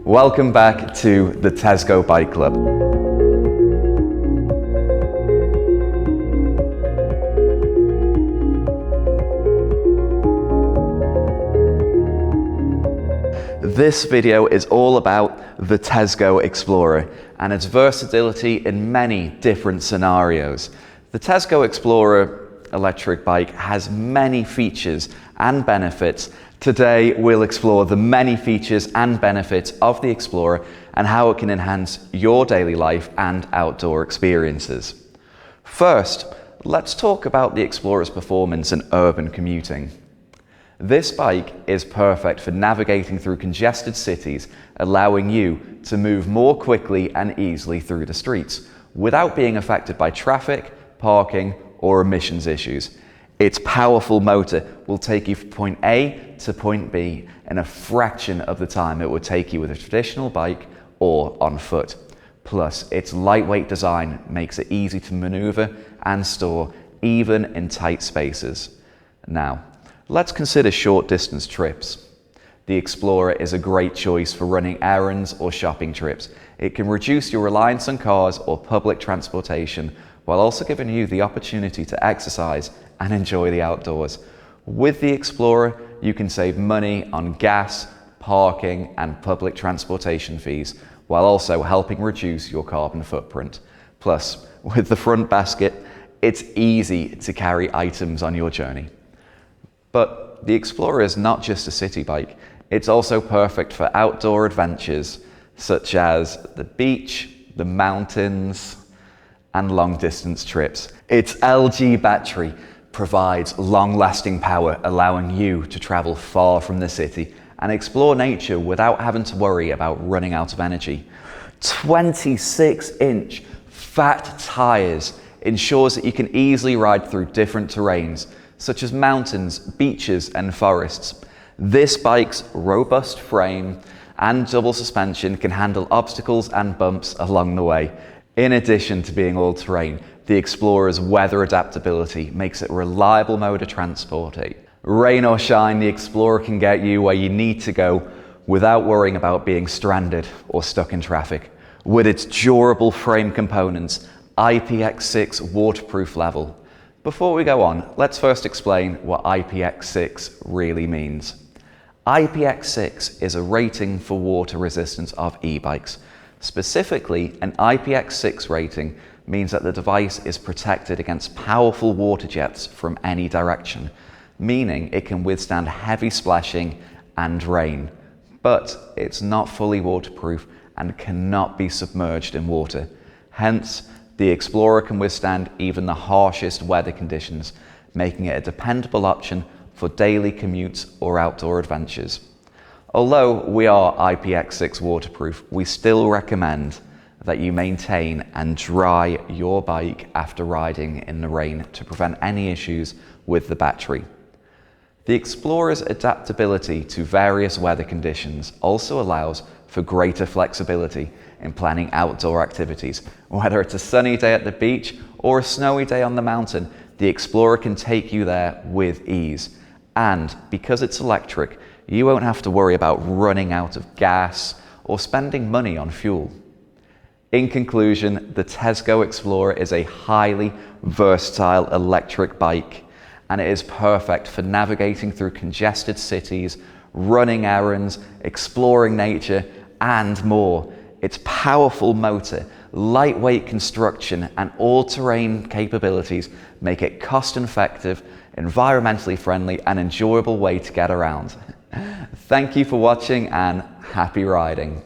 Welcome back to the Tesgo Bike Club. This video is all about the Tesgo Explorer and its versatility in many different scenarios. The Tesgo Explorer electric bike has many features and benefits. Today we'll explore the many features and benefits of the Explorer and how it can enhance your daily life and outdoor experiences. First, let's talk about the Explorer's performance in urban commuting. This bike is perfect for navigating through congested cities, allowing you to move more quickly and easily through the streets without being affected by traffic, parking, or emissions issues. Its powerful motor will take you from point A to point B in a fraction of the time it would take you with a traditional bike or on foot. Plus, its lightweight design makes it easy to maneuver and store even in tight spaces. Now, let's consider short distance trips. The Explorer is a great choice for running errands or shopping trips. It can reduce your reliance on cars or public transportation while also giving you the opportunity to exercise and enjoy the outdoors. With the Explorer, you can save money on gas, parking, and public transportation fees, while also helping reduce your carbon footprint. Plus, with the front basket, it's easy to carry items on your journey. But the Explorer is not just a city bike, it's also perfect for outdoor adventures such as the beach, the mountains, and long distance trips. Its LG battery provides long-lasting power, allowing you to travel far from the city and explore nature without having to worry about running out of energy. 26-inch fat tires ensures that you can easily ride through different terrains such as mountains, beaches, and forests. This bike's robust frame and double suspension can handle obstacles and bumps along the way. In addition to being all-terrain, the Explorer's weather adaptability makes it a reliable mode of transport. Rain or shine, the Explorer can get you where you need to go without worrying about being stranded or stuck in traffic. With its durable frame components, IPX6 waterproof level. Before we go on, let's first explain what IPX6 really means. IPX6 is a rating for water resistance of e-bikes. Specifically, an IPX6 rating means that the device is protected against powerful water jets from any direction, meaning it can withstand heavy splashing and rain. But it's not fully waterproof and cannot be submerged in water. Hence, the Explorer can withstand even the harshest weather conditions, making it a dependable option for daily commutes or outdoor adventures. Although we are IPX6 waterproof, we still recommend that you maintain and dry your bike after riding in the rain to prevent any issues with the battery. The Explorer's adaptability to various weather conditions also allows for greater flexibility in planning outdoor activities. Whether it's a sunny day at the beach or a snowy day on the mountain, the Explorer can take you there with ease. And because it's electric, you won't have to worry about running out of gas or spending money on fuel. In conclusion, the Tesgo Explorer is a highly versatile electric bike, and it is perfect for navigating through congested cities, running errands, exploring nature, and more. Its powerful motor, lightweight construction, and all-terrain capabilities make it cost-effective, environmentally friendly, and enjoyable way to get around. Thank you for watching and happy riding.